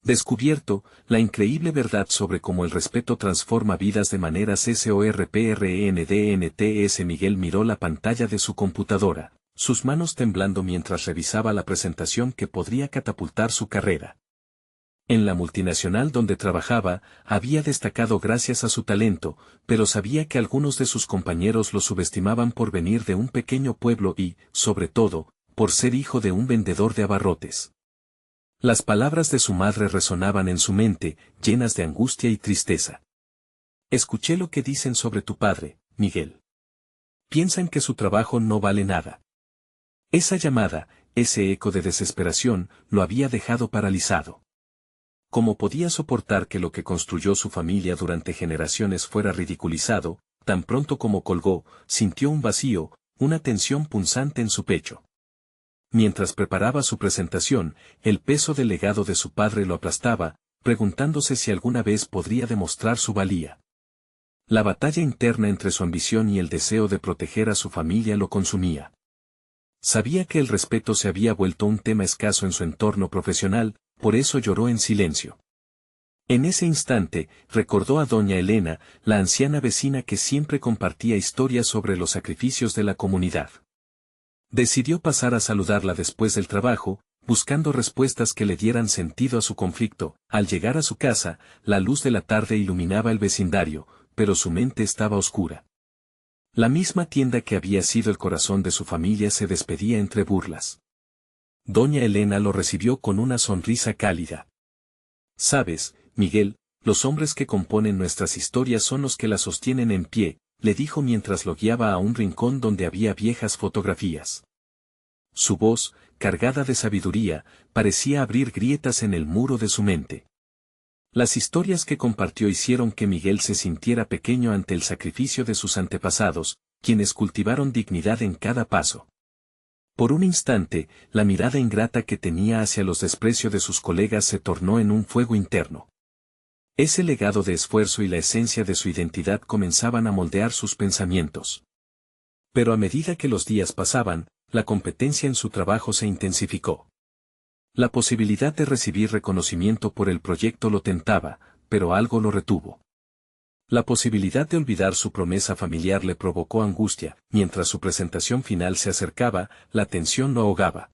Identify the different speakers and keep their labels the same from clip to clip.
Speaker 1: Descubierto, la increíble verdad sobre cómo el respeto transforma vidas de maneras sorprendentes. Miguel miró la pantalla de su computadora, sus manos temblando mientras revisaba la presentación que podría catapultar su carrera. En la multinacional donde trabajaba, había destacado gracias a su talento, pero sabía que algunos de sus compañeros lo subestimaban por venir de un pequeño pueblo y, sobre todo, por ser hijo de un vendedor de abarrotes. Las palabras de su madre resonaban en su mente, llenas de angustia y tristeza. Escuché lo que dicen sobre tu padre, Miguel. Piensan que su trabajo no vale nada. Esa llamada, ese eco de desesperación, lo había dejado paralizado. ¿Cómo podía soportar que lo que construyó su familia durante generaciones fuera ridiculizado? Tan pronto como colgó, sintió un vacío, una tensión punzante en su pecho. Mientras preparaba su presentación, el peso del legado de su padre lo aplastaba, preguntándose si alguna vez podría demostrar su valía. La batalla interna entre su ambición y el deseo de proteger a su familia lo consumía. Sabía que el respeto se había vuelto un tema escaso en su entorno profesional, por eso lloró en silencio. En ese instante, recordó a doña Elena, la anciana vecina que siempre compartía historias sobre los sacrificios de la comunidad. Decidió pasar a saludarla después del trabajo, buscando respuestas que le dieran sentido a su conflicto. Al llegar a su casa, la luz de la tarde iluminaba el vecindario, pero su mente estaba oscura. La misma tienda que había sido el corazón de su familia se despedía entre burlas. Doña Elena lo recibió con una sonrisa cálida. «Sabes, Miguel, los hombres que componen nuestras historias son los que las sostienen en pie», le dijo mientras lo guiaba a un rincón donde había viejas fotografías. Su voz, cargada de sabiduría, parecía abrir grietas en el muro de su mente. Las historias que compartió hicieron que Miguel se sintiera pequeño ante el sacrificio de sus antepasados, quienes cultivaron dignidad en cada paso. Por un instante, la mirada ingrata que tenía hacia los desprecios de sus colegas se tornó en un fuego interno. Ese legado de esfuerzo y la esencia de su identidad comenzaban a moldear sus pensamientos. Pero a medida que los días pasaban, la competencia en su trabajo se intensificó. La posibilidad de recibir reconocimiento por el proyecto lo tentaba, pero algo lo retuvo. La posibilidad de olvidar su promesa familiar le provocó angustia. Mientras su presentación final se acercaba, la tensión lo ahogaba.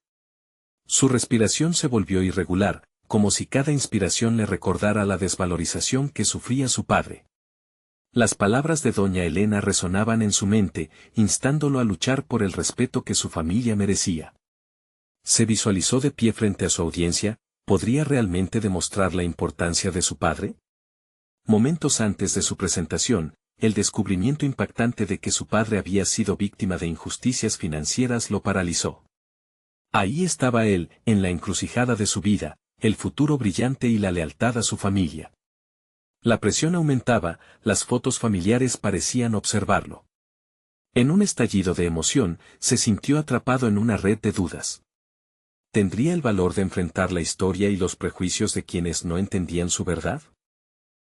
Speaker 1: Su respiración se volvió irregular, como si cada inspiración le recordara la desvalorización que sufría su padre. Las palabras de doña Elena resonaban en su mente, instándolo a luchar por el respeto que su familia merecía. Se visualizó de pie frente a su audiencia. ¿Podría realmente demostrar la importancia de su padre? Momentos antes de su presentación, el descubrimiento impactante de que su padre había sido víctima de injusticias financieras lo paralizó. Ahí estaba él, en la encrucijada de su vida, el futuro brillante y la lealtad a su familia. La presión aumentaba, las fotos familiares parecían observarlo. En un estallido de emoción, se sintió atrapado en una red de dudas. ¿Tendría el valor de enfrentar la historia y los prejuicios de quienes no entendían su verdad?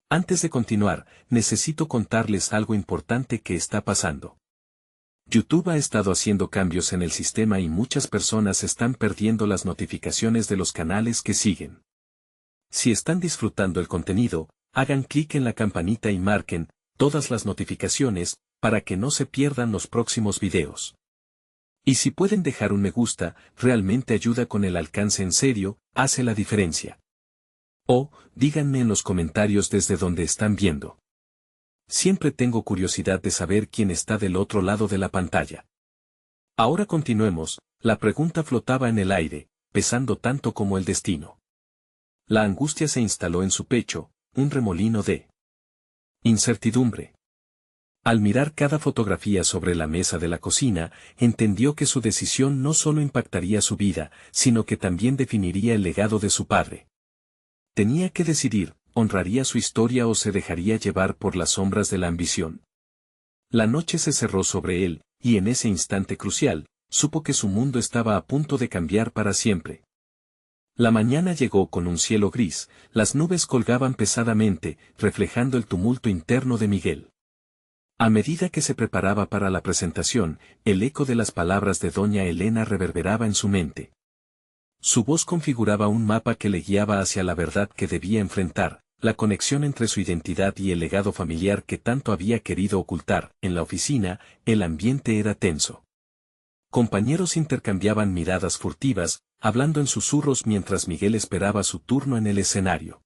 Speaker 1: Antes de continuar, necesito contarles algo importante que está pasando. YouTube ha estado haciendo cambios en el sistema y muchas personas están perdiendo las notificaciones de los canales que siguen. Si están disfrutando el contenido, hagan clic en la campanita y marquen todas las notificaciones para que no se pierdan los próximos videos. Y si pueden dejar un me gusta, realmente ayuda con el alcance en serio, hace la diferencia. O, díganme en los comentarios desde donde están viendo. Siempre tengo curiosidad de saber quién está del otro lado de la pantalla. Ahora continuemos. La pregunta flotaba en el aire, pesando tanto como el destino. La angustia se instaló en su pecho, un remolino de incertidumbre. Al mirar cada fotografía sobre la mesa de la cocina, entendió que su decisión no solo impactaría su vida, sino que también definiría el legado de su padre. Tenía que decidir, ¿honraría su historia o se dejaría llevar por las sombras de la ambición? La noche se cerró sobre él, y en ese instante crucial, supo que su mundo estaba a punto de cambiar para siempre. La mañana llegó con un cielo gris, las nubes colgaban pesadamente, reflejando el tumulto interno de Miguel. A medida que se preparaba para la presentación, el eco de las palabras de doña Elena reverberaba en su mente. Su voz configuraba un mapa que le guiaba hacia la verdad que debía enfrentar, la conexión entre su identidad y el legado familiar que tanto había querido ocultar. En la oficina, el ambiente era tenso. Compañeros intercambiaban miradas furtivas, hablando en susurros mientras Miguel esperaba su turno en el escenario.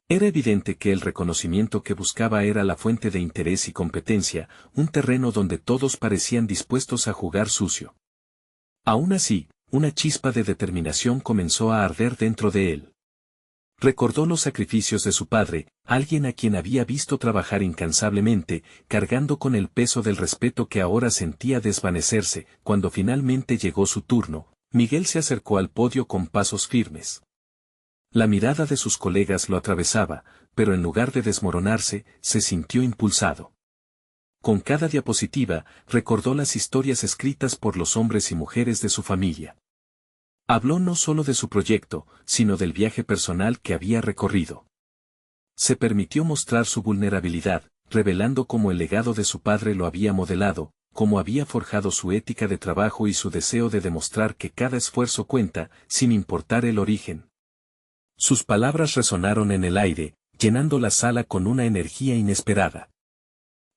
Speaker 1: Era evidente que el reconocimiento que buscaba era la fuente de interés y competencia, un terreno donde todos parecían dispuestos a jugar sucio. Aún así, una chispa de determinación comenzó a arder dentro de él. Recordó los sacrificios de su padre, alguien a quien había visto trabajar incansablemente, cargando con el peso del respeto que ahora sentía desvanecerse. Cuando finalmente llegó su turno, Miguel se acercó al podio con pasos firmes. La mirada de sus colegas lo atravesaba, pero en lugar de desmoronarse, se sintió impulsado. Con cada diapositiva, recordó las historias escritas por los hombres y mujeres de su familia. Habló no solo de su proyecto, sino del viaje personal que había recorrido. Se permitió mostrar su vulnerabilidad, revelando cómo el legado de su padre lo había modelado, cómo había forjado su ética de trabajo y su deseo de demostrar que cada esfuerzo cuenta, sin importar el origen. Sus palabras resonaron en el aire, llenando la sala con una energía inesperada.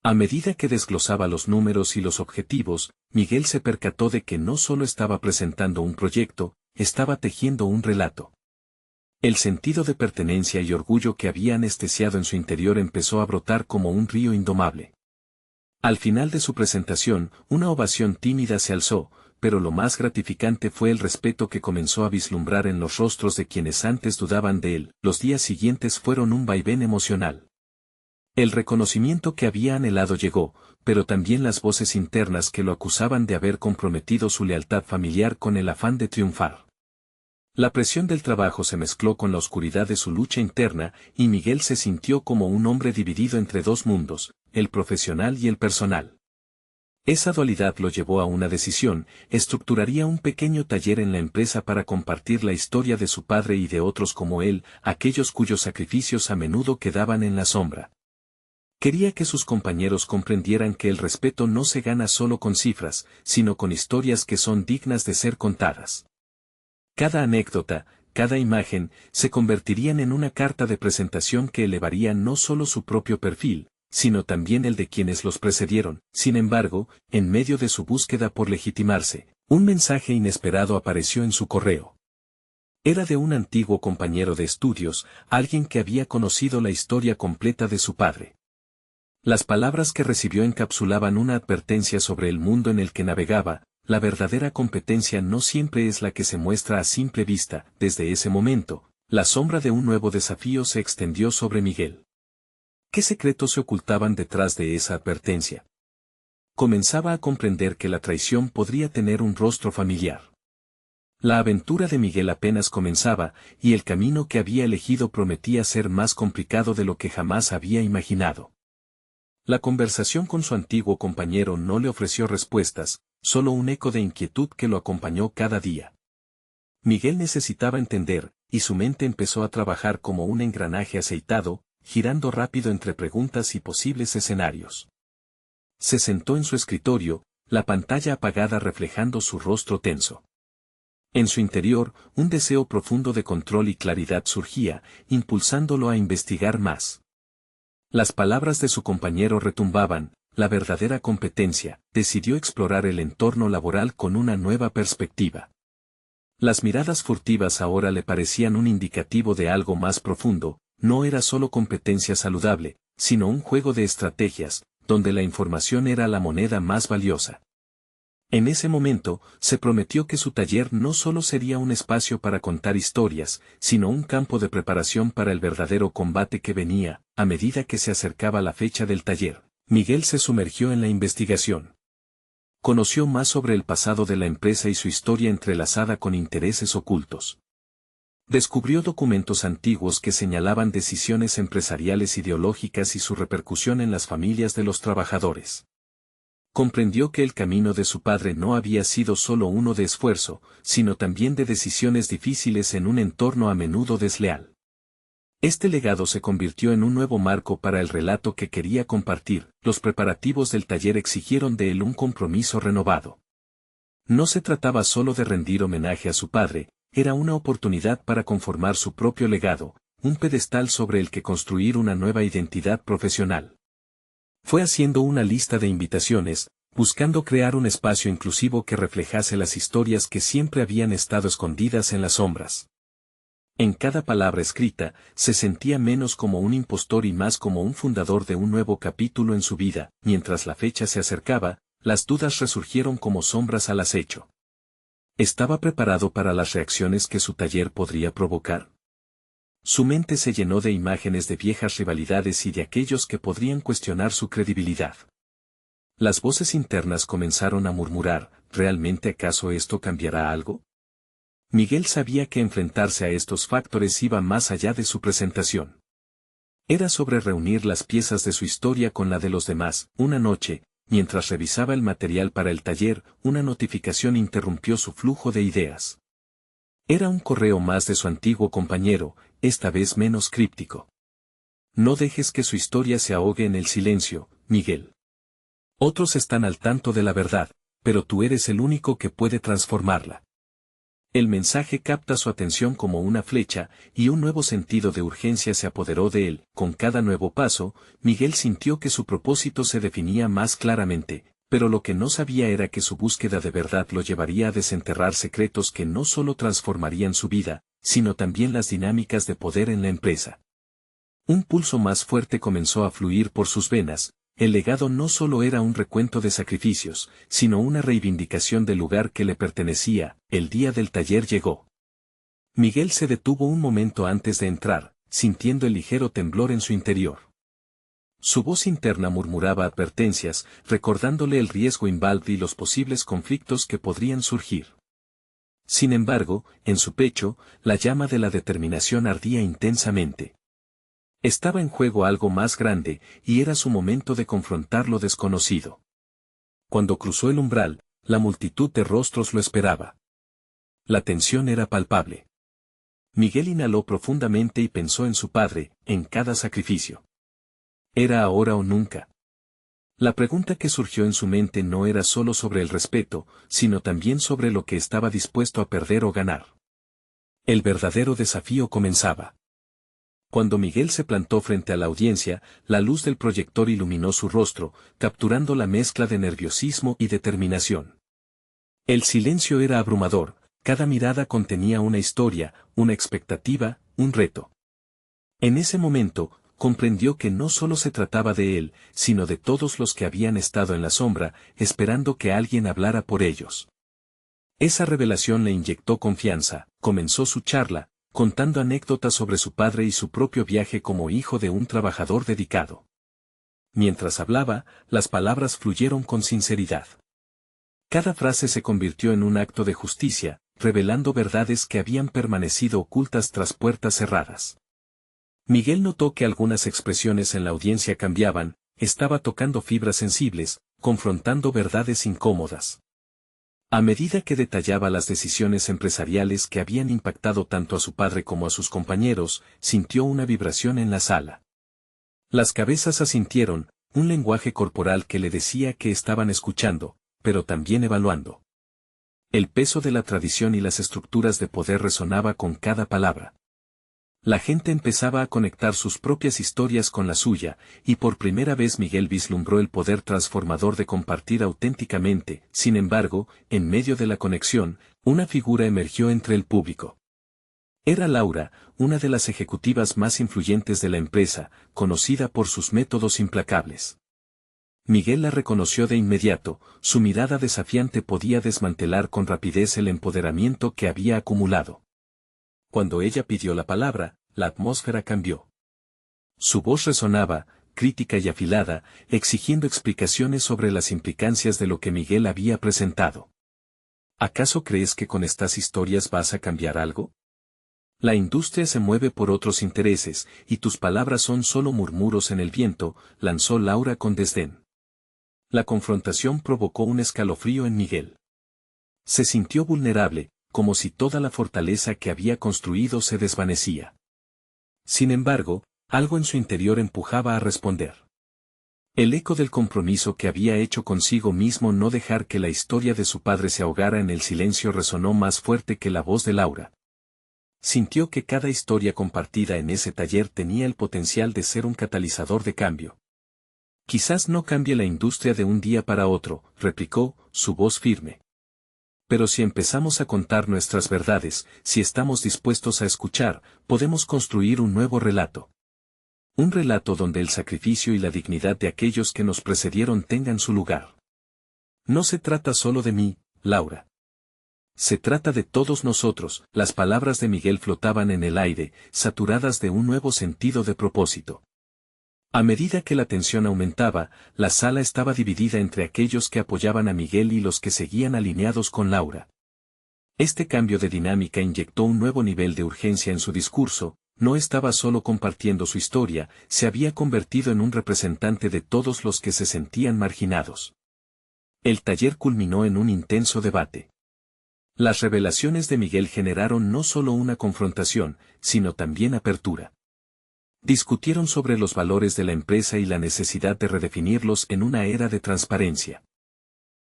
Speaker 1: A medida que desglosaba los números y los objetivos, Miguel se percató de que no solo estaba presentando un proyecto, estaba tejiendo un relato. El sentido de pertenencia y orgullo que había anestesiado en su interior empezó a brotar como un río indomable. Al final de su presentación, una ovación tímida se alzó, pero lo más gratificante fue el respeto que comenzó a vislumbrar en los rostros de quienes antes dudaban de él. Los días siguientes fueron un vaivén emocional. El reconocimiento que había anhelado llegó, pero también las voces internas que lo acusaban de haber comprometido su lealtad familiar con el afán de triunfar. La presión del trabajo se mezcló con la oscuridad de su lucha interna, y Miguel se sintió como un hombre dividido entre dos mundos, el profesional y el personal. Esa dualidad lo llevó a una decisión: estructuraría un pequeño taller en la empresa para compartir la historia de su padre y de otros como él, aquellos cuyos sacrificios a menudo quedaban en la sombra. Quería que sus compañeros comprendieran que el respeto no se gana solo con cifras, sino con historias que son dignas de ser contadas. Cada anécdota, cada imagen, se convertirían en una carta de presentación que elevaría no solo su propio perfil, sino también el de quienes los precedieron. Sin embargo, en medio de su búsqueda por legitimarse, un mensaje inesperado apareció en su correo. Era de un antiguo compañero de estudios, alguien que había conocido la historia completa de su padre. Las palabras que recibió encapsulaban una advertencia sobre el mundo en el que navegaba: la verdadera competencia no siempre es la que se muestra a simple vista. Desde ese momento, la sombra de un nuevo desafío se extendió sobre Miguel. ¿Qué secretos se ocultaban detrás de esa advertencia? Comenzaba a comprender que la traición podría tener un rostro familiar. La aventura de Miguel apenas comenzaba, y el camino que había elegido prometía ser más complicado de lo que jamás había imaginado. La conversación con su antiguo compañero no le ofreció respuestas, solo un eco de inquietud que lo acompañó cada día. Miguel necesitaba entender, y su mente empezó a trabajar como un engranaje aceitado, girando rápido entre preguntas y posibles escenarios. Se sentó en su escritorio, la pantalla apagada reflejando su rostro tenso. En su interior, un deseo profundo de control y claridad surgía, impulsándolo a investigar más. Las palabras de su compañero retumbaban: la verdadera competencia. Decidió explorar el entorno laboral con una nueva perspectiva. Las miradas furtivas ahora le parecían un indicativo de algo más profundo. No era solo competencia saludable, sino un juego de estrategias, donde la información era la moneda más valiosa. En ese momento, se prometió que su taller no solo sería un espacio para contar historias, sino un campo de preparación para el verdadero combate que venía. A medida que se acercaba la fecha del taller, Miguel se sumergió en la investigación. Conoció más sobre el pasado de la empresa y su historia entrelazada con intereses ocultos. Descubrió documentos antiguos que señalaban decisiones empresariales ideológicas y su repercusión en las familias de los trabajadores. Comprendió que el camino de su padre no había sido solo uno de esfuerzo, sino también de decisiones difíciles en un entorno a menudo desleal. Este legado se convirtió en un nuevo marco para el relato que quería compartir. Los preparativos del taller exigieron de él un compromiso renovado. No se trataba solo de rendir homenaje a su padre, era una oportunidad para conformar su propio legado, un pedestal sobre el que construir una nueva identidad profesional. Fue haciendo una lista de invitaciones, buscando crear un espacio inclusivo que reflejase las historias que siempre habían estado escondidas en las sombras. En cada palabra escrita, se sentía menos como un impostor y más como un fundador de un nuevo capítulo en su vida. Mientras la fecha se acercaba, las dudas resurgieron como sombras al acecho. ¿Estaba preparado para las reacciones que su taller podría provocar? Su mente se llenó de imágenes de viejas rivalidades y de aquellos que podrían cuestionar su credibilidad. Las voces internas comenzaron a murmurar, ¿realmente acaso esto cambiará algo? Miguel sabía que enfrentarse a estos factores iba más allá de su presentación. Era sobre reunir las piezas de su historia con la de los demás. Una noche, mientras revisaba el material para el taller, una notificación interrumpió su flujo de ideas. Era un correo más de su antiguo compañero, esta vez menos críptico. No dejes que su historia se ahogue en el silencio, Miguel. Otros están al tanto de la verdad, pero tú eres el único que puede transformarla. El mensaje capta su atención como una flecha, y un nuevo sentido de urgencia se apoderó de él. Con cada nuevo paso, Miguel sintió que su propósito se definía más claramente, pero lo que no sabía era que su búsqueda de verdad lo llevaría a desenterrar secretos que no solo transformarían su vida, sino también las dinámicas de poder en la empresa. Un pulso más fuerte comenzó a fluir por sus venas. El legado no solo era un recuento de sacrificios, sino una reivindicación del lugar que le pertenecía. El día del taller llegó. Miguel se detuvo un momento antes de entrar, sintiendo el ligero temblor en su interior. Su voz interna murmuraba advertencias, recordándole el riesgo invalde y los posibles conflictos que podrían surgir. Sin embargo, en su pecho, la llama de la determinación ardía intensamente. Estaba en juego algo más grande, y era su momento de confrontar lo desconocido. Cuando cruzó el umbral, la multitud de rostros lo esperaba. La tensión era palpable. Miguel inhaló profundamente y pensó en su padre, en cada sacrificio. ¿Era ahora o nunca? La pregunta que surgió en su mente no era solo sobre el respeto, sino también sobre lo que estaba dispuesto a perder o ganar. El verdadero desafío comenzaba. Cuando Miguel se plantó frente a la audiencia, la luz del proyector iluminó su rostro, capturando la mezcla de nerviosismo y determinación. El silencio era abrumador, cada mirada contenía una historia, una expectativa, un reto. En ese momento, comprendió que no solo se trataba de él, sino de todos los que habían estado en la sombra, esperando que alguien hablara por ellos. Esa revelación le inyectó confianza. Comenzó su charla, contando anécdotas sobre su padre y su propio viaje como hijo de un trabajador dedicado. Mientras hablaba, las palabras fluyeron con sinceridad. Cada frase se convirtió en un acto de justicia, revelando verdades que habían permanecido ocultas tras puertas cerradas. Miguel notó que algunas expresiones en la audiencia cambiaban, estaba tocando fibras sensibles, confrontando verdades incómodas. A medida que detallaba las decisiones empresariales que habían impactado tanto a su padre como a sus compañeros, sintió una vibración en la sala. Las cabezas asintieron, un lenguaje corporal que le decía que estaban escuchando, pero también evaluando. El peso de la tradición y las estructuras de poder resonaba con cada palabra. La gente empezaba a conectar sus propias historias con la suya, y por primera vez Miguel vislumbró el poder transformador de compartir auténticamente. Sin embargo, en medio de la conexión, una figura emergió entre el público. Era Laura, una de las ejecutivas más influyentes de la empresa, conocida por sus métodos implacables. Miguel la reconoció de inmediato, su mirada desafiante podía desmantelar con rapidez el empoderamiento que había acumulado. Cuando ella pidió la palabra, la atmósfera cambió. Su voz resonaba, crítica y afilada, exigiendo explicaciones sobre las implicancias de lo que Miguel había presentado. ¿Acaso crees que con estas historias vas a cambiar algo? La industria se mueve por otros intereses, y tus palabras son solo murmuros en el viento, lanzó Laura con desdén. La confrontación provocó un escalofrío en Miguel. Se sintió vulnerable, como si toda la fortaleza que había construido se desvanecía. Sin embargo, algo en su interior empujaba a responder. El eco del compromiso que había hecho consigo mismo no dejar que la historia de su padre se ahogara en el silencio resonó más fuerte que la voz de Laura. Sintió que cada historia compartida en ese taller tenía el potencial de ser un catalizador de cambio. Quizás no cambie la industria de un día para otro, replicó, su voz firme. Pero si empezamos a contar nuestras verdades, si estamos dispuestos a escuchar, podemos construir un nuevo relato. Un relato donde el sacrificio y la dignidad de aquellos que nos precedieron tengan su lugar. No se trata solo de mí, Laura. Se trata de todos nosotros. Las palabras de Miguel flotaban en el aire, saturadas de un nuevo sentido de propósito. A medida que la tensión aumentaba, la sala estaba dividida entre aquellos que apoyaban a Miguel y los que seguían alineados con Laura. Este cambio de dinámica inyectó un nuevo nivel de urgencia en su discurso. No estaba solo compartiendo su historia, se había convertido en un representante de todos los que se sentían marginados. El taller culminó en un intenso debate. Las revelaciones de Miguel generaron no solo una confrontación, sino también apertura. Discutieron sobre los valores de la empresa y la necesidad de redefinirlos en una era de transparencia.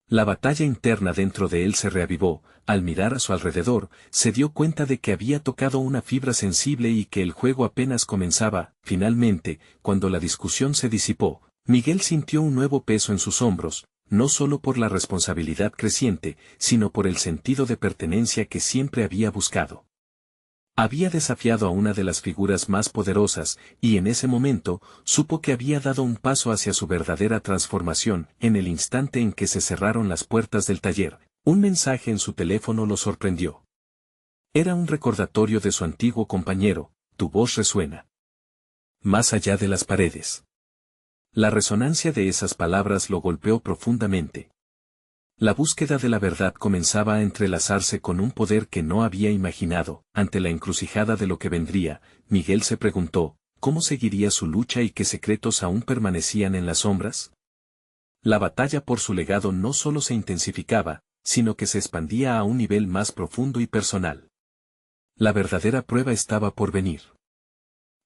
Speaker 1: La batalla interna dentro de él se reavivó. Al mirar a su alrededor, se dio cuenta de que había tocado una fibra sensible y que el juego apenas comenzaba. Finalmente, cuando la discusión se disipó, Miguel sintió un nuevo peso en sus hombros, no solo por la responsabilidad creciente, sino por el sentido de pertenencia que siempre había buscado. Había desafiado a una de las figuras más poderosas, y en ese momento, supo que había dado un paso hacia su verdadera transformación. En el instante en que se cerraron las puertas del taller, un mensaje en su teléfono lo sorprendió. Era un recordatorio de su antiguo compañero: tu voz resuena más allá de las paredes. La resonancia de esas palabras lo golpeó profundamente. La búsqueda de la verdad comenzaba a entrelazarse con un poder que no había imaginado. Ante la encrucijada de lo que vendría, Miguel se preguntó, ¿cómo seguiría su lucha y qué secretos aún permanecían en las sombras? La batalla por su legado no solo se intensificaba, sino que se expandía a un nivel más profundo y personal. La verdadera prueba estaba por venir.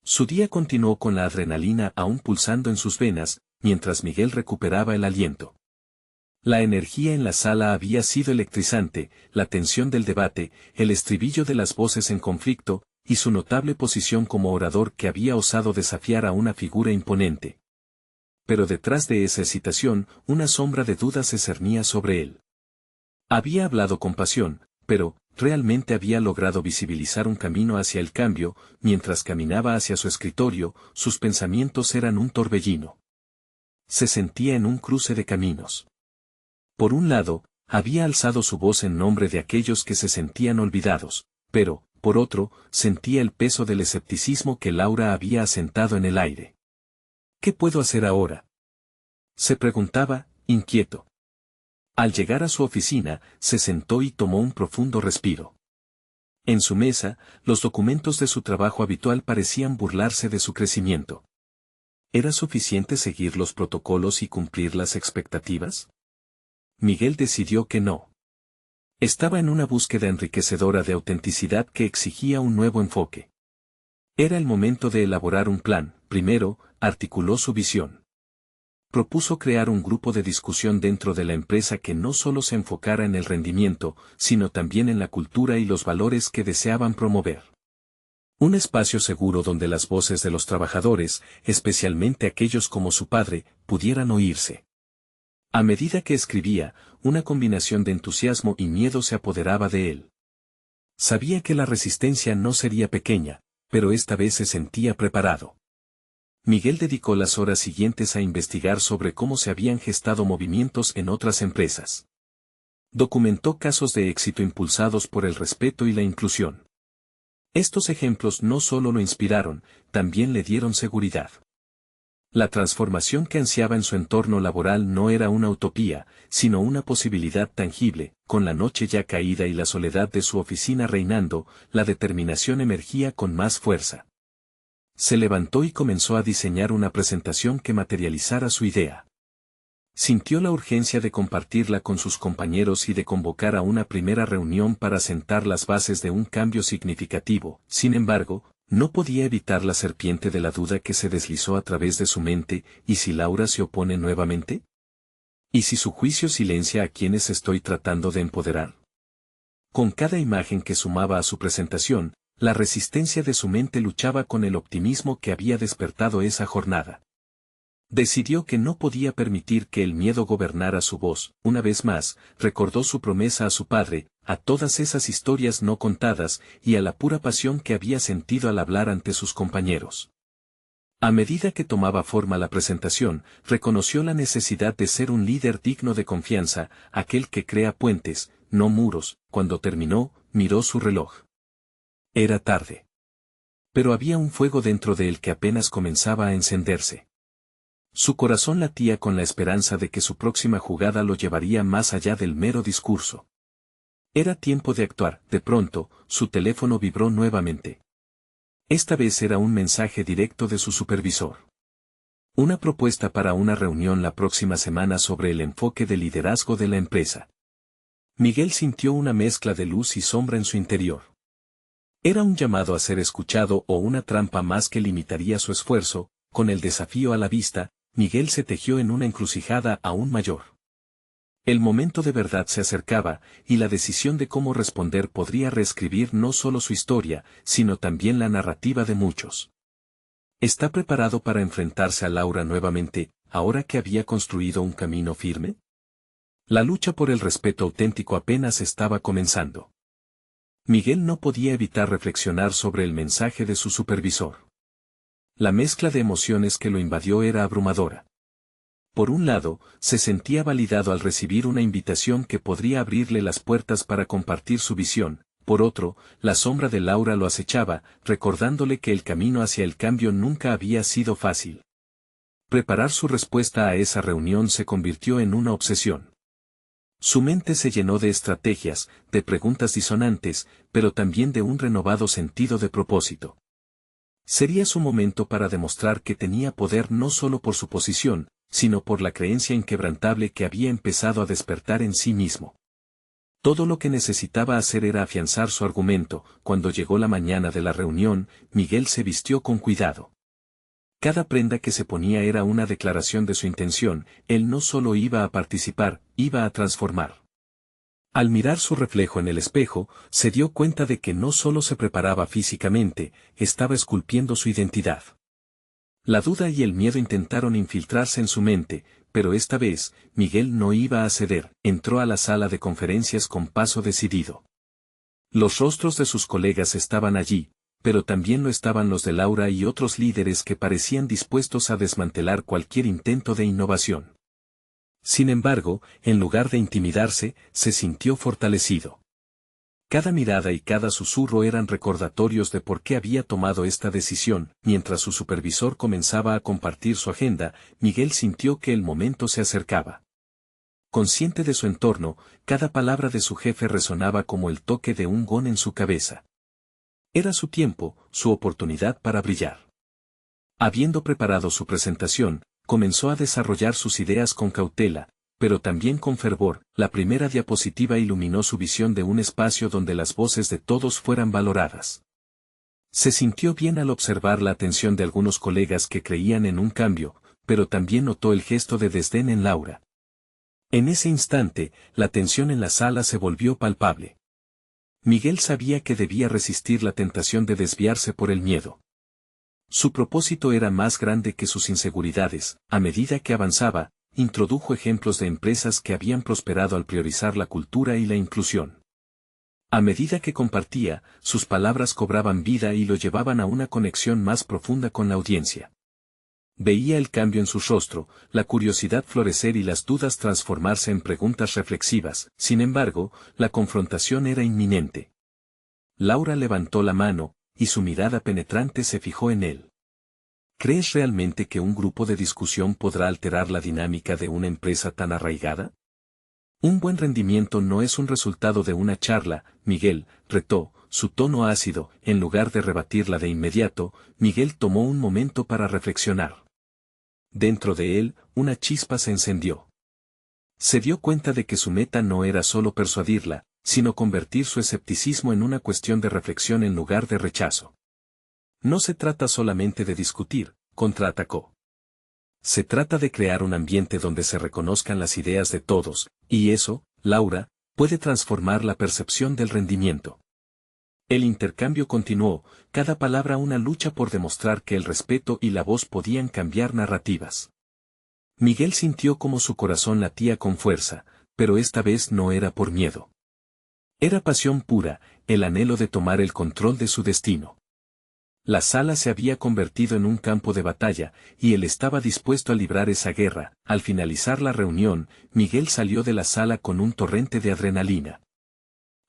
Speaker 1: Su día continuó con la adrenalina aún pulsando en sus venas, mientras Miguel recuperaba el aliento. La energía en la sala había sido electrizante, la tensión del debate, el estribillo de las voces en conflicto, y su notable posición como orador que había osado desafiar a una figura imponente. Pero detrás de esa excitación, una sombra de duda se cernía sobre él. Había hablado con pasión, pero, ¿realmente había logrado visibilizar un camino hacia el cambio? Mientras caminaba hacia su escritorio, sus pensamientos eran un torbellino. Se sentía en un cruce de caminos. Por un lado, había alzado su voz en nombre de aquellos que se sentían olvidados, pero, por otro, sentía el peso del escepticismo que Laura había asentado en el aire. ¿Qué puedo hacer ahora?, se preguntaba, inquieto. Al llegar a su oficina, se sentó y tomó un profundo respiro. En su mesa, los documentos de su trabajo habitual parecían burlarse de su crecimiento. ¿Era suficiente seguir los protocolos y cumplir las expectativas? Miguel decidió que no. Estaba en una búsqueda enriquecedora de autenticidad que exigía un nuevo enfoque. Era el momento de elaborar un plan. Primero, articuló su visión. Propuso crear un grupo de discusión dentro de la empresa que no solo se enfocara en el rendimiento, sino también en la cultura y los valores que deseaban promover. Un espacio seguro donde las voces de los trabajadores, especialmente aquellos como su padre, pudieran oírse. A medida que escribía, una combinación de entusiasmo y miedo se apoderaba de él. Sabía que la resistencia no sería pequeña, pero esta vez se sentía preparado. Miguel dedicó las horas siguientes a investigar sobre cómo se habían gestado movimientos en otras empresas. Documentó casos de éxito impulsados por el respeto y la inclusión. Estos ejemplos no solo lo inspiraron, también le dieron seguridad. La transformación que ansiaba en su entorno laboral no era una utopía, sino una posibilidad tangible. Con la noche ya caída y la soledad de su oficina reinando, la determinación emergía con más fuerza. Se levantó y comenzó a diseñar una presentación que materializara su idea. Sintió la urgencia de compartirla con sus compañeros y de convocar a una primera reunión para sentar las bases de un cambio significativo. Sin embargo, no podía evitar la serpiente de la duda que se deslizó a través de su mente. ¿Y si Laura se opone nuevamente? ¿Y si su juicio silencia a quienes estoy tratando de empoderar? Con cada imagen que sumaba a su presentación, la resistencia de su mente luchaba con el optimismo que había despertado esa jornada. Decidió que no podía permitir que el miedo gobernara su voz. Una vez más, recordó su promesa a su padre, a todas esas historias no contadas y a la pura pasión que había sentido al hablar ante sus compañeros. A medida que tomaba forma la presentación, reconoció la necesidad de ser un líder digno de confianza, aquel que crea puentes, no muros. Cuando terminó, miró su reloj. Era tarde. Pero había un fuego dentro de él que apenas comenzaba a encenderse. Su corazón latía con la esperanza de que su próxima jugada lo llevaría más allá del mero discurso. Era tiempo de actuar. De pronto, su teléfono vibró nuevamente. Esta vez era un mensaje directo de su supervisor. Una propuesta para una reunión la próxima semana sobre el enfoque de liderazgo de la empresa. Miguel sintió una mezcla de luz y sombra en su interior. ¿Era un llamado a ser escuchado o una trampa más que limitaría su esfuerzo? Con el desafío a la vista, Miguel se tejió en una encrucijada aún mayor. El momento de verdad se acercaba, y la decisión de cómo responder podría reescribir no solo su historia, sino también la narrativa de muchos. ¿Está preparado para enfrentarse a Laura nuevamente, ahora que había construido un camino firme? La lucha por el respeto auténtico apenas estaba comenzando. Miguel no podía evitar reflexionar sobre el mensaje de su supervisor. La mezcla de emociones que lo invadió era abrumadora. Por un lado, se sentía validado al recibir una invitación que podría abrirle las puertas para compartir su visión. Por otro, la sombra de Laura lo acechaba, recordándole que el camino hacia el cambio nunca había sido fácil. Preparar su respuesta a esa reunión se convirtió en una obsesión. Su mente se llenó de estrategias, de preguntas disonantes, pero también de un renovado sentido de propósito. Sería su momento para demostrar que tenía poder no solo por su posición, sino por la creencia inquebrantable que había empezado a despertar en sí mismo. Todo lo que necesitaba hacer era afianzar su argumento. Cuando llegó la mañana de la reunión, Miguel se vistió con cuidado. Cada prenda que se ponía era una declaración de su intención. Él no solo iba a participar, iba a transformar. Al mirar su reflejo en el espejo, se dio cuenta de que no solo se preparaba físicamente, estaba esculpiendo su identidad. La duda y el miedo intentaron infiltrarse en su mente, pero esta vez, Miguel no iba a ceder. Entró a la sala de conferencias con paso decidido. Los rostros de sus colegas estaban allí, pero también lo estaban los de Laura y otros líderes que parecían dispuestos a desmantelar cualquier intento de innovación. Sin embargo, en lugar de intimidarse, se sintió fortalecido. Cada mirada y cada susurro eran recordatorios de por qué había tomado esta decisión. Mientras su supervisor comenzaba a compartir su agenda, Miguel sintió que el momento se acercaba. Consciente de su entorno, cada palabra de su jefe resonaba como el toque de un gong en su cabeza. Era su tiempo, su oportunidad para brillar. Habiendo preparado su presentación, comenzó a desarrollar sus ideas con cautela, pero también con fervor. La primera diapositiva iluminó su visión de un espacio donde las voces de todos fueran valoradas. Se sintió bien al observar la atención de algunos colegas que creían en un cambio, pero también notó el gesto de desdén en Laura. En ese instante, la tensión en la sala se volvió palpable. Miguel sabía que debía resistir la tentación de desviarse por el miedo. Su propósito era más grande que sus inseguridades. A medida que avanzaba, introdujo ejemplos de empresas que habían prosperado al priorizar la cultura y la inclusión. A medida que compartía, sus palabras cobraban vida y lo llevaban a una conexión más profunda con la audiencia. Veía el cambio en su rostro, la curiosidad florecer y las dudas transformarse en preguntas reflexivas. Sin embargo, la confrontación era inminente. Laura levantó la mano, y su mirada penetrante se fijó en él. ¿Crees realmente que un grupo de discusión podrá alterar la dinámica de una empresa tan arraigada? Un buen rendimiento no es un resultado de una charla, Miguel, retó, su tono ácido. En lugar de rebatirla de inmediato, Miguel tomó un momento para reflexionar. Dentro de él, una chispa se encendió. Se dio cuenta de que su meta no era solo persuadirla, sino convertir su escepticismo en una cuestión de reflexión en lugar de rechazo. No se trata solamente de discutir, contraatacó. Se trata de crear un ambiente donde se reconozcan las ideas de todos, y eso, Laura, puede transformar la percepción del rendimiento. El intercambio continuó, cada palabra una lucha por demostrar que el respeto y la voz podían cambiar narrativas. Miguel sintió como su corazón latía con fuerza, pero esta vez no era por miedo. Era pasión pura, el anhelo de tomar el control de su destino. La sala se había convertido en un campo de batalla, y él estaba dispuesto a librar esa guerra. Al finalizar la reunión, Miguel salió de la sala con un torrente de adrenalina.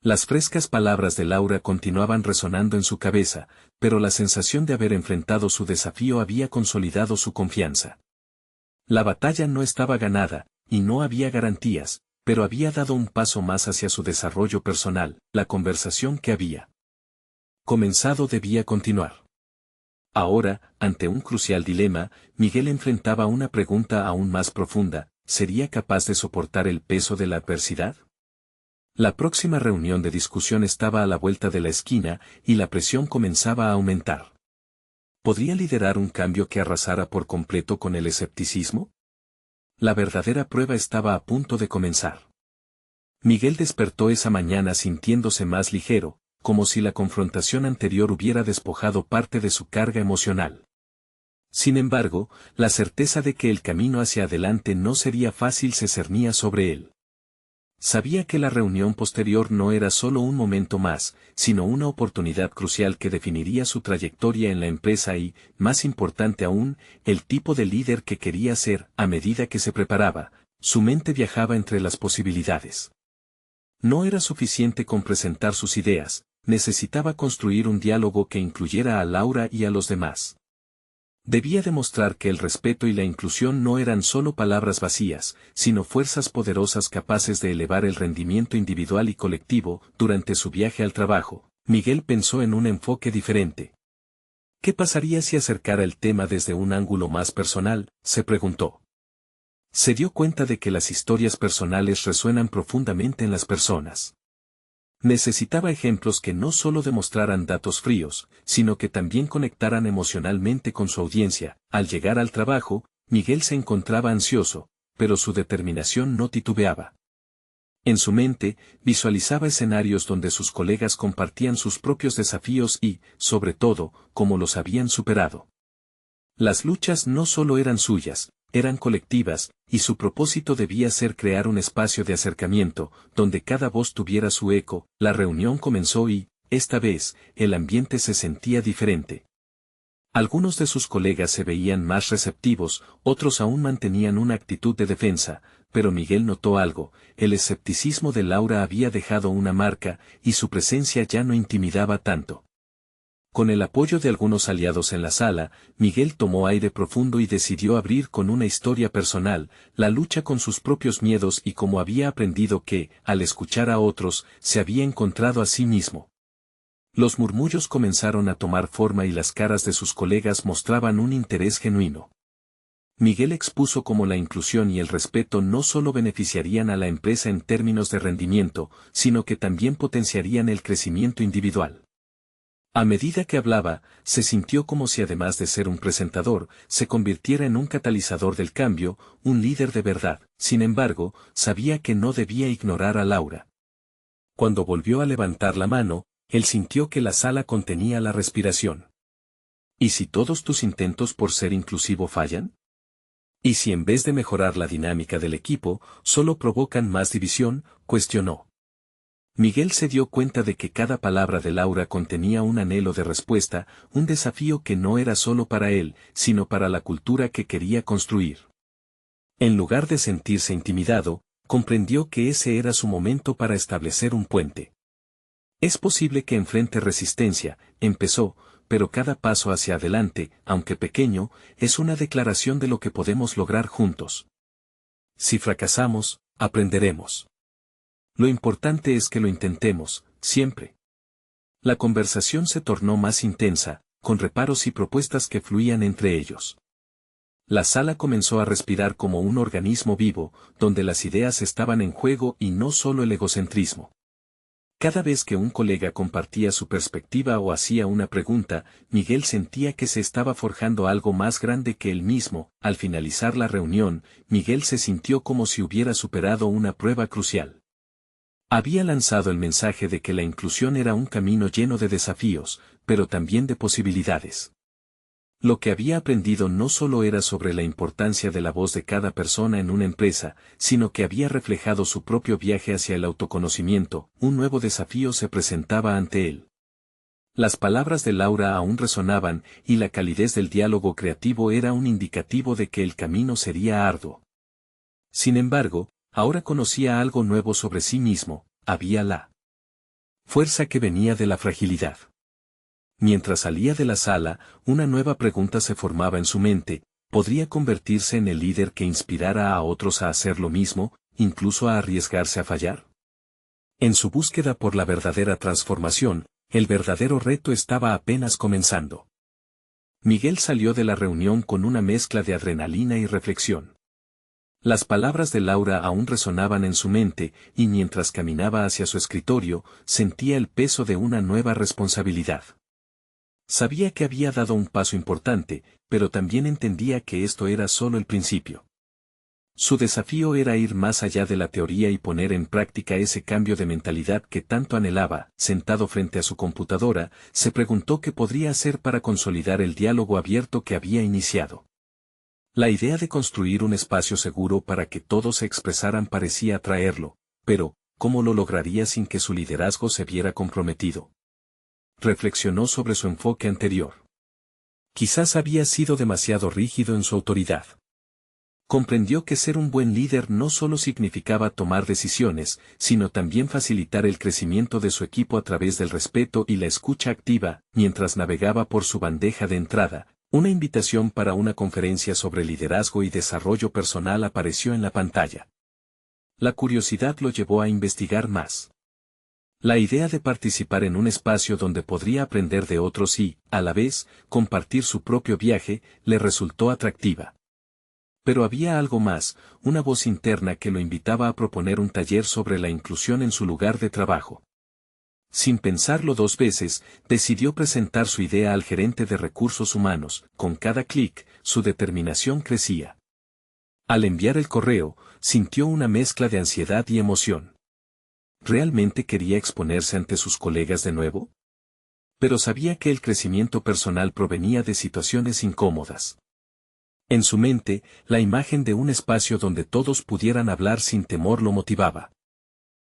Speaker 1: Las frescas palabras de Laura continuaban resonando en su cabeza, pero la sensación de haber enfrentado su desafío había consolidado su confianza. La batalla no estaba ganada, y no había garantías, pero había dado un paso más hacia su desarrollo personal. La conversación que había comenzado debía continuar. Ahora, ante un crucial dilema, Miguel enfrentaba una pregunta aún más profunda: ¿sería capaz de soportar el peso de la adversidad? La próxima reunión de discusión estaba a la vuelta de la esquina, y la presión comenzaba a aumentar. ¿Podría liderar un cambio que arrasara por completo con el escepticismo? La verdadera prueba estaba a punto de comenzar. Miguel despertó esa mañana sintiéndose más ligero, como si la confrontación anterior hubiera despojado parte de su carga emocional. Sin embargo, la certeza de que el camino hacia adelante no sería fácil se cernía sobre él. Sabía que la reunión posterior no era solo un momento más, sino una oportunidad crucial que definiría su trayectoria en la empresa y, más importante aún, el tipo de líder que quería ser. A medida que se preparaba, su mente viajaba entre las posibilidades. No era suficiente con presentar sus ideas, necesitaba construir un diálogo que incluyera a Laura y a los demás. Debía demostrar que el respeto y la inclusión no eran solo palabras vacías, sino fuerzas poderosas capaces de elevar el rendimiento individual y colectivo. Durante su viaje al trabajo, Miguel pensó en un enfoque diferente. ¿Qué pasaría si acercara el tema desde un ángulo más personal?, se preguntó. Se dio cuenta de que las historias personales resuenan profundamente en las personas. Necesitaba ejemplos que no solo demostraran datos fríos, sino que también conectaran emocionalmente con su audiencia. Al llegar al trabajo, Miguel se encontraba ansioso, pero su determinación no titubeaba. En su mente, visualizaba escenarios donde sus colegas compartían sus propios desafíos y, sobre todo, cómo los habían superado. Las luchas no solo eran suyas, eran colectivas, y su propósito debía ser crear un espacio de acercamiento, donde cada voz tuviera su eco. La reunión comenzó y, esta vez, el ambiente se sentía diferente. Algunos de sus colegas se veían más receptivos, otros aún mantenían una actitud de defensa, pero Miguel notó algo: el escepticismo de Laura había dejado una marca, y su presencia ya no intimidaba tanto. Con el apoyo de algunos aliados en la sala, Miguel tomó aire profundo y decidió abrir con una historia personal, la lucha con sus propios miedos y cómo había aprendido que, al escuchar a otros, se había encontrado a sí mismo. Los murmullos comenzaron a tomar forma y las caras de sus colegas mostraban un interés genuino. Miguel expuso cómo la inclusión y el respeto no solo beneficiarían a la empresa en términos de rendimiento, sino que también potenciarían el crecimiento individual. A medida que hablaba, se sintió como si además de ser un presentador, se convirtiera en un catalizador del cambio, un líder de verdad. Sin embargo, sabía que no debía ignorar a Laura. Cuando volvió a levantar la mano, él sintió que la sala contenía la respiración. ¿Y si todos tus intentos por ser inclusivo fallan? ¿Y si en vez de mejorar la dinámica del equipo, solo provocan más división?, cuestionó. Miguel se dio cuenta de que cada palabra de Laura contenía un anhelo de respuesta, un desafío que no era solo para él, sino para la cultura que quería construir. En lugar de sentirse intimidado, comprendió que ese era su momento para establecer un puente. Es posible que enfrente resistencia, empezó, pero cada paso hacia adelante, aunque pequeño, es una declaración de lo que podemos lograr juntos. Si fracasamos, aprenderemos. Lo importante es que lo intentemos, siempre. La conversación se tornó más intensa, con reparos y propuestas que fluían entre ellos. La sala comenzó a respirar como un organismo vivo, donde las ideas estaban en juego y no solo el egocentrismo. Cada vez que un colega compartía su perspectiva o hacía una pregunta, Miguel sentía que se estaba forjando algo más grande que él mismo. Al finalizar la reunión, Miguel se sintió como si hubiera superado una prueba crucial. Había lanzado el mensaje de que la inclusión era un camino lleno de desafíos, pero también de posibilidades. Lo que había aprendido no solo era sobre la importancia de la voz de cada persona en una empresa, sino que había reflejado su propio viaje hacia el autoconocimiento. Un nuevo desafío se presentaba ante él. Las palabras de Laura aún resonaban, y la calidez del diálogo creativo era un indicativo de que el camino sería arduo. Sin embargo, ahora conocía algo nuevo sobre sí mismo: había la fuerza que venía de la fragilidad. Mientras salía de la sala, una nueva pregunta se formaba en su mente: ¿podría convertirse en el líder que inspirara a otros a hacer lo mismo, incluso a arriesgarse a fallar? En su búsqueda por la verdadera transformación, el verdadero reto estaba apenas comenzando. Miguel salió de la reunión con una mezcla de adrenalina y reflexión. Las palabras de Laura aún resonaban en su mente, y mientras caminaba hacia su escritorio, sentía el peso de una nueva responsabilidad. Sabía que había dado un paso importante, pero también entendía que esto era solo el principio. Su desafío era ir más allá de la teoría y poner en práctica ese cambio de mentalidad que tanto anhelaba. Sentado frente a su computadora, se preguntó qué podría hacer para consolidar el diálogo abierto que había iniciado. La idea de construir un espacio seguro para que todos se expresaran parecía atraerlo, pero, ¿cómo lo lograría sin que su liderazgo se viera comprometido? Reflexionó sobre su enfoque anterior. Quizás había sido demasiado rígido en su autoridad. Comprendió que ser un buen líder no solo significaba tomar decisiones, sino también facilitar el crecimiento de su equipo a través del respeto y la escucha activa. Mientras navegaba por su bandeja de entrada, una invitación para una conferencia sobre liderazgo y desarrollo personal apareció en la pantalla. La curiosidad lo llevó a investigar más. La idea de participar en un espacio donde podría aprender de otros y, a la vez, compartir su propio viaje, le resultó atractiva. Pero había algo más: una voz interna que lo invitaba a proponer un taller sobre la inclusión en su lugar de trabajo. Sin pensarlo dos veces, decidió presentar su idea al gerente de recursos humanos. Con cada clic, su determinación crecía. Al enviar el correo, sintió una mezcla de ansiedad y emoción. ¿Realmente quería exponerse ante sus colegas de nuevo? Pero sabía que el crecimiento personal provenía de situaciones incómodas. En su mente, la imagen de un espacio donde todos pudieran hablar sin temor lo motivaba.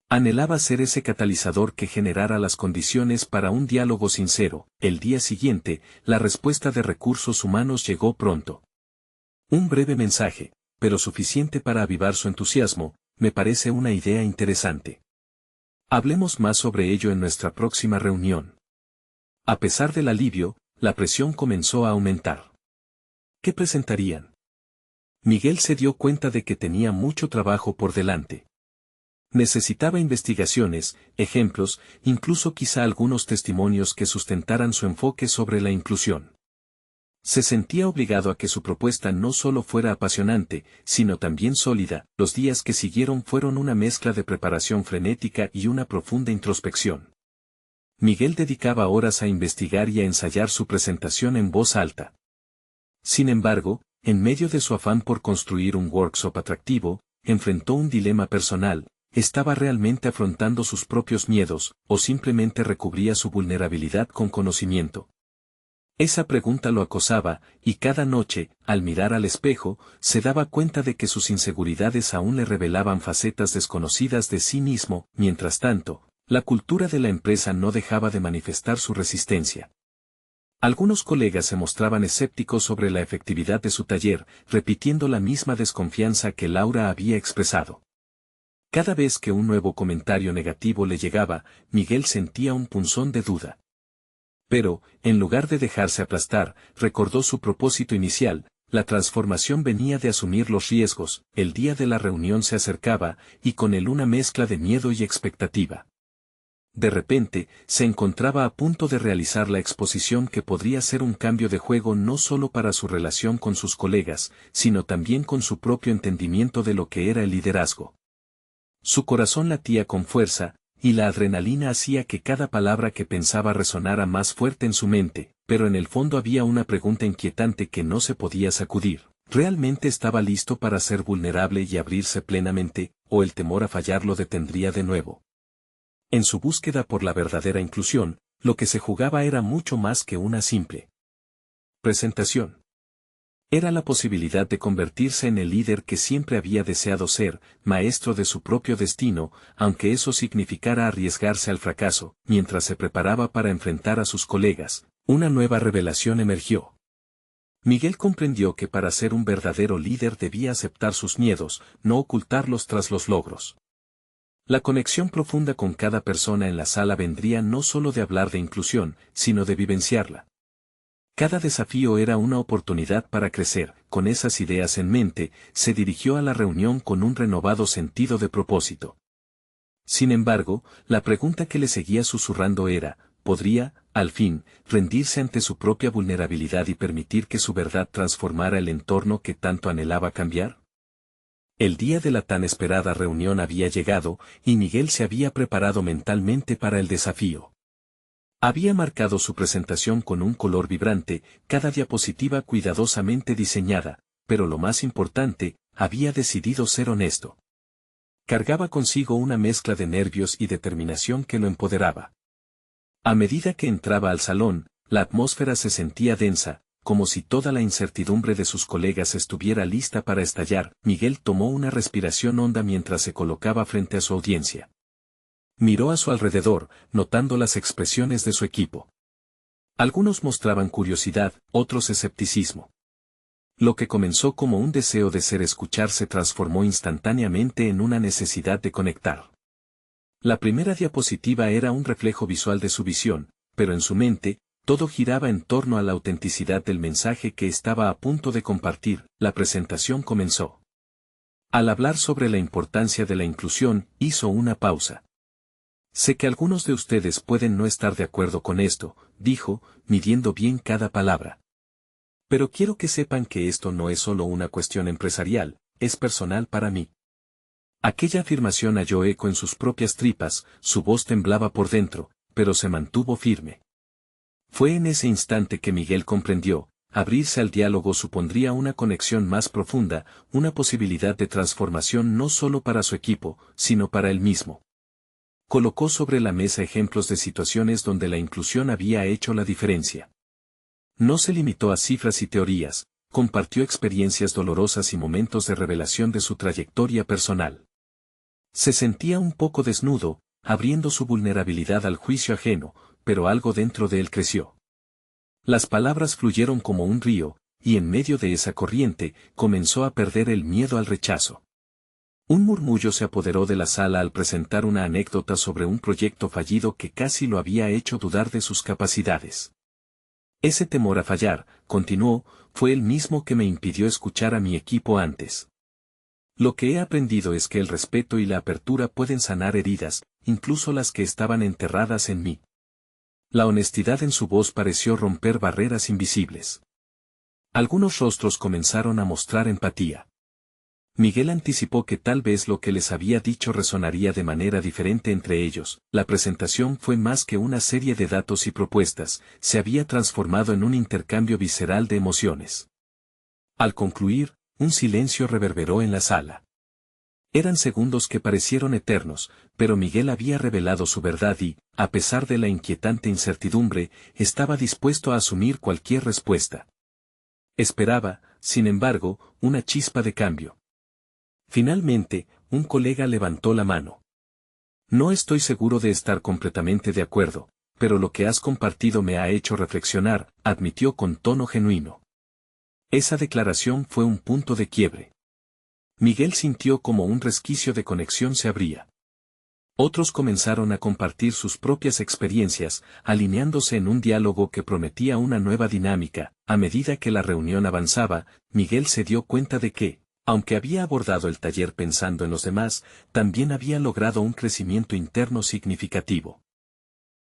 Speaker 1: Anhelaba ser ese catalizador que generara las condiciones para un diálogo sincero. El día siguiente, la respuesta de recursos humanos llegó pronto. Un breve mensaje, pero suficiente para avivar su entusiasmo: me parece una idea interesante. Hablemos más sobre ello en nuestra próxima reunión. A pesar del alivio, la presión comenzó a aumentar. ¿Qué presentarían? Miguel se dio cuenta de que tenía mucho trabajo por delante. Necesitaba investigaciones, ejemplos, incluso quizá algunos testimonios que sustentaran su enfoque sobre la inclusión. Se sentía obligado a que su propuesta no solo fuera apasionante, sino también sólida. Los días que siguieron fueron una mezcla de preparación frenética y una profunda introspección. Miguel dedicaba horas a investigar y a ensayar su presentación en voz alta. Sin embargo, en medio de su afán por construir un workshop atractivo, enfrentó un dilema personal: ¿estaba realmente afrontando sus propios miedos, o simplemente recubría su vulnerabilidad con conocimiento? Esa pregunta lo acosaba, y cada noche, al mirar al espejo, se daba cuenta de que sus inseguridades aún le revelaban facetas desconocidas de sí mismo. Mientras tanto, la cultura de la empresa no dejaba de manifestar su resistencia. Algunos colegas se mostraban escépticos sobre la efectividad de su taller, repitiendo la misma desconfianza que Laura había expresado. Cada vez que un nuevo comentario negativo le llegaba, Miguel sentía un punzón de duda. Pero, en lugar de dejarse aplastar, recordó su propósito inicial: la transformación venía de asumir los riesgos. El día de la reunión se acercaba, y con él una mezcla de miedo y expectativa. De repente, se encontraba a punto de realizar la exposición que podría ser un cambio de juego no solo para su relación con sus colegas, sino también con su propio entendimiento de lo que era el liderazgo. Su corazón latía con fuerza, y la adrenalina hacía que cada palabra que pensaba resonara más fuerte en su mente, pero en el fondo había una pregunta inquietante que no se podía sacudir: ¿realmente estaba listo para ser vulnerable y abrirse plenamente, o el temor a fallar lo detendría de nuevo? En su búsqueda por la verdadera inclusión, lo que se jugaba era mucho más que una simple presentación. Era la posibilidad de convertirse en el líder que siempre había deseado ser, maestro de su propio destino, aunque eso significara arriesgarse al fracaso. Mientras se preparaba para enfrentar a sus colegas, una nueva revelación emergió. Miguel comprendió que para ser un verdadero líder debía aceptar sus miedos, no ocultarlos tras los logros. La conexión profunda con cada persona en la sala vendría no solo de hablar de inclusión, sino de vivenciarla. Cada desafío era una oportunidad para crecer. Con esas ideas en mente, se dirigió a la reunión con un renovado sentido de propósito. Sin embargo, la pregunta que le seguía susurrando era, ¿podría, al fin, rendirse ante su propia vulnerabilidad y permitir que su verdad transformara el entorno que tanto anhelaba cambiar? El día de la tan esperada reunión había llegado, y Miguel se había preparado mentalmente para el desafío. Había marcado su presentación con un color vibrante, cada diapositiva cuidadosamente diseñada, pero lo más importante, había decidido ser honesto. Cargaba consigo una mezcla de nervios y determinación que lo empoderaba. A medida que entraba al salón, la atmósfera se sentía densa, como si toda la incertidumbre de sus colegas estuviera lista para estallar. Miguel tomó una respiración honda mientras se colocaba frente a su audiencia. Miró a su alrededor, notando las expresiones de su equipo. Algunos mostraban curiosidad, otros escepticismo. Lo que comenzó como un deseo de ser escuchado se transformó instantáneamente en una necesidad de conectar. La primera diapositiva era un reflejo visual de su visión, pero en su mente, todo giraba en torno a la autenticidad del mensaje que estaba a punto de compartir. La presentación comenzó. Al hablar sobre la importancia de la inclusión, hizo una pausa. Sé que algunos de ustedes pueden no estar de acuerdo con esto, dijo, midiendo bien cada palabra. Pero quiero que sepan que esto no es solo una cuestión empresarial, es personal para mí. Aquella afirmación halló eco en sus propias tripas, su voz temblaba por dentro, pero se mantuvo firme. Fue en ese instante que Miguel comprendió, abrirse al diálogo supondría una conexión más profunda, una posibilidad de transformación no solo para su equipo, sino para él mismo. Colocó sobre la mesa ejemplos de situaciones donde la inclusión había hecho la diferencia. No se limitó a cifras y teorías, compartió experiencias dolorosas y momentos de revelación de su trayectoria personal. Se sentía un poco desnudo, abriendo su vulnerabilidad al juicio ajeno, pero algo dentro de él creció. Las palabras fluyeron como un río, y en medio de esa corriente, comenzó a perder el miedo al rechazo. Un murmullo se apoderó de la sala al presentar una anécdota sobre un proyecto fallido que casi lo había hecho dudar de sus capacidades. Ese temor a fallar, continuó, fue el mismo que me impidió escuchar a mi equipo antes. Lo que he aprendido es que el respeto y la apertura pueden sanar heridas, incluso las que estaban enterradas en mí. La honestidad en su voz pareció romper barreras invisibles. Algunos rostros comenzaron a mostrar empatía. Miguel anticipó que tal vez lo que les había dicho resonaría de manera diferente entre ellos. La presentación fue más que una serie de datos y propuestas, se había transformado en un intercambio visceral de emociones. Al concluir, un silencio reverberó en la sala. Eran segundos que parecieron eternos, pero Miguel había revelado su verdad y, a pesar de la inquietante incertidumbre, estaba dispuesto a asumir cualquier respuesta. Esperaba, sin embargo, una chispa de cambio. Finalmente, un colega levantó la mano. No estoy seguro de estar completamente de acuerdo, pero lo que has compartido me ha hecho reflexionar, admitió con tono genuino. Esa declaración fue un punto de quiebre. Miguel sintió como un resquicio de conexión se abría. Otros comenzaron a compartir sus propias experiencias, alineándose en un diálogo que prometía una nueva dinámica. A medida que la reunión avanzaba, Miguel se dio cuenta de que, aunque había abordado el taller pensando en los demás, también había logrado un crecimiento interno significativo.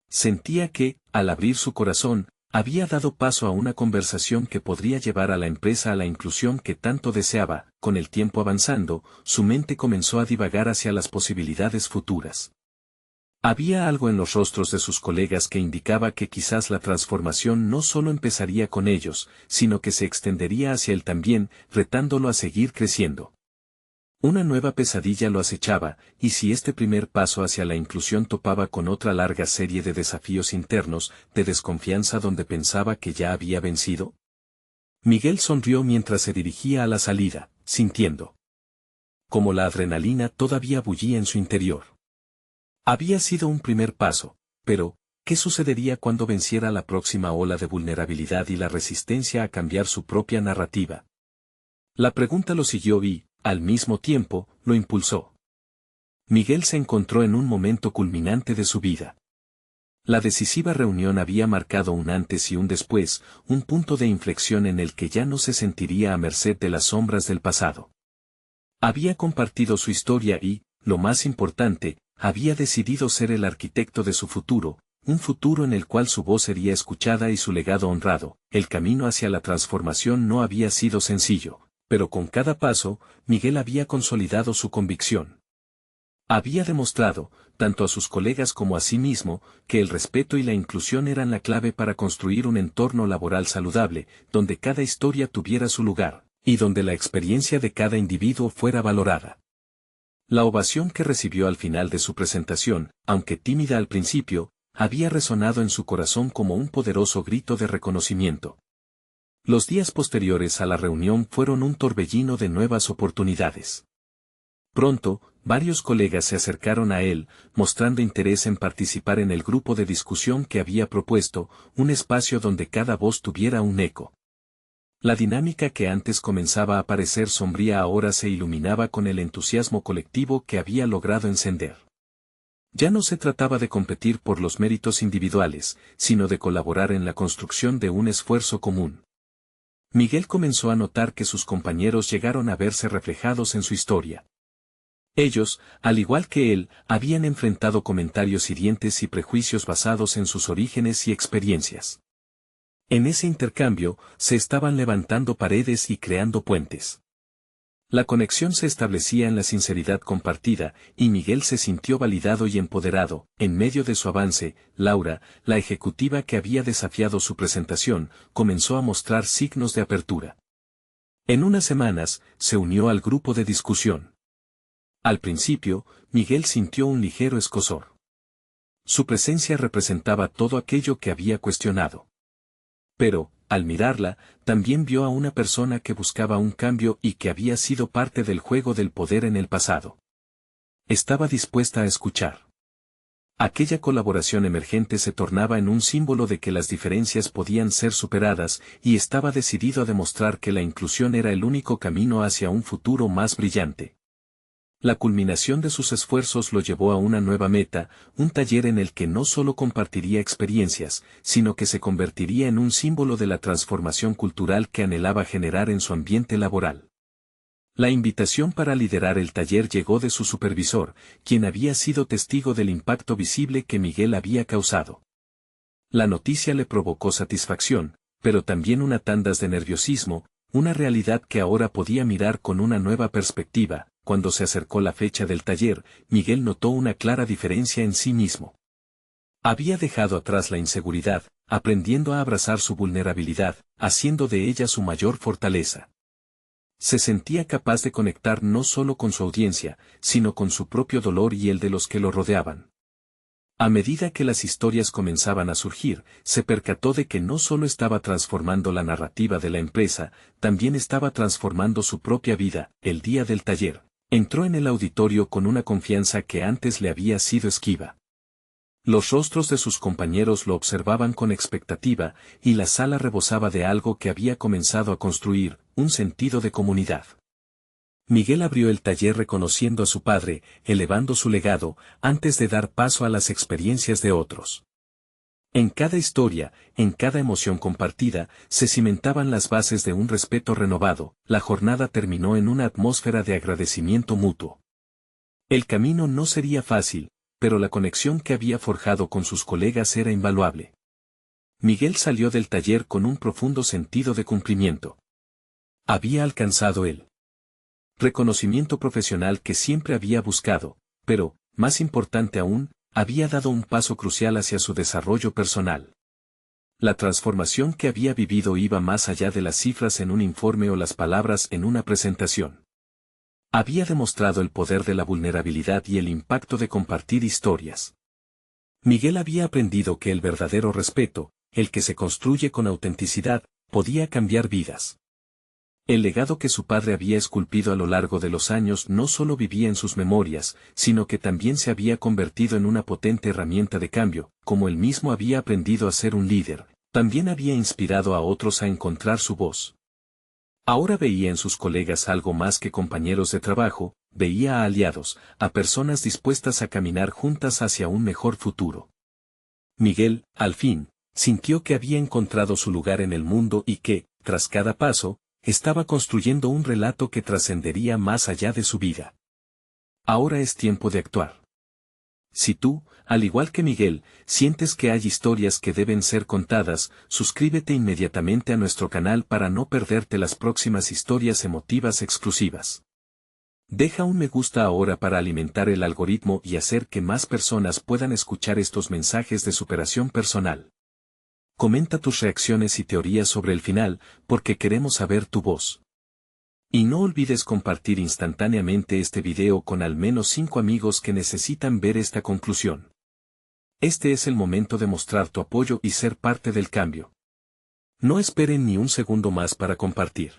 Speaker 1: Sentía que, al abrir su corazón, había dado paso a una conversación que podría llevar a la empresa a la inclusión que tanto deseaba. Con el tiempo avanzando, su mente comenzó a divagar hacia las posibilidades futuras. Había algo en los rostros de sus colegas que indicaba que quizás la transformación no solo empezaría con ellos, sino que se extendería hacia él también, retándolo a seguir creciendo. Una nueva pesadilla lo acechaba, y si este primer paso hacia la inclusión topaba con otra larga serie de desafíos internos, de desconfianza donde pensaba que ya había vencido. Miguel sonrió mientras se dirigía a la salida, sintiendo como la adrenalina todavía bullía en su interior. Había sido un primer paso, pero, ¿qué sucedería cuando venciera la próxima ola de vulnerabilidad y la resistencia a cambiar su propia narrativa? La pregunta lo siguió y, al mismo tiempo, lo impulsó. Miguel se encontró en un momento culminante de su vida. La decisiva reunión había marcado un antes y un después, un punto de inflexión en el que ya no se sentiría a merced de las sombras del pasado. Había compartido su historia y, lo más importante, había decidido ser el arquitecto de su futuro, un futuro en el cual su voz sería escuchada y su legado honrado. El camino hacia la transformación no había sido sencillo, pero con cada paso, Miguel había consolidado su convicción. Había demostrado, tanto a sus colegas como a sí mismo, que el respeto y la inclusión eran la clave para construir un entorno laboral saludable, donde cada historia tuviera su lugar, y donde la experiencia de cada individuo fuera valorada. La ovación que recibió al final de su presentación, aunque tímida al principio, había resonado en su corazón como un poderoso grito de reconocimiento. Los días posteriores a la reunión fueron un torbellino de nuevas oportunidades. Pronto, varios colegas se acercaron a él, mostrando interés en participar en el grupo de discusión que había propuesto, un espacio donde cada voz tuviera un eco. La dinámica que antes comenzaba a parecer sombría ahora se iluminaba con el entusiasmo colectivo que había logrado encender. Ya no se trataba de competir por los méritos individuales, sino de colaborar en la construcción de un esfuerzo común. Miguel comenzó a notar que sus compañeros llegaron a verse reflejados en su historia. Ellos, al igual que él, habían enfrentado comentarios hirientes y prejuicios basados en sus orígenes y experiencias. En ese intercambio, se estaban levantando paredes y creando puentes. La conexión se establecía en la sinceridad compartida, y Miguel se sintió validado y empoderado. En medio de su avance, Laura, la ejecutiva que había desafiado su presentación, comenzó a mostrar signos de apertura. En unas semanas, se unió al grupo de discusión. Al principio, Miguel sintió un ligero escozor. Su presencia representaba todo aquello que había cuestionado. Pero, al mirarla, también vio a una persona que buscaba un cambio y que había sido parte del juego del poder en el pasado. Estaba dispuesta a escuchar. Aquella colaboración emergente se tornaba en un símbolo de que las diferencias podían ser superadas, y estaba decidido a demostrar que la inclusión era el único camino hacia un futuro más brillante. La culminación de sus esfuerzos lo llevó a una nueva meta, un taller en el que no solo compartiría experiencias, sino que se convertiría en un símbolo de la transformación cultural que anhelaba generar en su ambiente laboral. La invitación para liderar el taller llegó de su supervisor, quien había sido testigo del impacto visible que Miguel había causado. La noticia le provocó satisfacción, pero también una tandas de nerviosismo, una realidad que ahora podía mirar con una nueva perspectiva. Cuando se acercó la fecha del taller, Miguel notó una clara diferencia en sí mismo. Había dejado atrás la inseguridad, aprendiendo a abrazar su vulnerabilidad, haciendo de ella su mayor fortaleza. Se sentía capaz de conectar no solo con su audiencia, sino con su propio dolor y el de los que lo rodeaban. A medida que las historias comenzaban a surgir, se percató de que no solo estaba transformando la narrativa de la empresa, también estaba transformando su propia vida. El día del taller, entró en el auditorio con una confianza que antes le había sido esquiva. Los rostros de sus compañeros lo observaban con expectativa, y la sala rebosaba de algo que había comenzado a construir, un sentido de comunidad. Miguel abrió el taller reconociendo a su padre, elevando su legado, antes de dar paso a las experiencias de otros. En cada historia, en cada emoción compartida, se cimentaban las bases de un respeto renovado. La jornada terminó en una atmósfera de agradecimiento mutuo. El camino no sería fácil, pero la conexión que había forjado con sus colegas era invaluable. Miguel salió del taller con un profundo sentido de cumplimiento. Había alcanzado el reconocimiento profesional que siempre había buscado, pero, más importante aún, había dado un paso crucial hacia su desarrollo personal. La transformación que había vivido iba más allá de las cifras en un informe o las palabras en una presentación. Había demostrado el poder de la vulnerabilidad y el impacto de compartir historias. Miguel había aprendido que el verdadero respeto, el que se construye con autenticidad, podía cambiar vidas. El legado que su padre había esculpido a lo largo de los años no solo vivía en sus memorias, sino que también se había convertido en una potente herramienta de cambio, como él mismo había aprendido a ser un líder, también había inspirado a otros a encontrar su voz. Ahora veía en sus colegas algo más que compañeros de trabajo, veía a aliados, a personas dispuestas a caminar juntas hacia un mejor futuro. Miguel, al fin, sintió que había encontrado su lugar en el mundo y que, tras cada paso, estaba construyendo un relato que trascendería más allá de su vida. Ahora es tiempo de actuar. Si tú, al igual que Miguel, sientes que hay historias que deben ser contadas, suscríbete inmediatamente a nuestro canal para no perderte las próximas historias emotivas exclusivas. Deja un me gusta ahora para alimentar el algoritmo y hacer que más personas puedan escuchar estos mensajes de superación personal. Comenta tus reacciones y teorías sobre el final, porque queremos saber tu voz. Y no olvides compartir instantáneamente este video con al menos 5 amigos que necesitan ver esta conclusión. Este es el momento de mostrar tu apoyo y ser parte del cambio. No esperen ni un segundo más para compartir.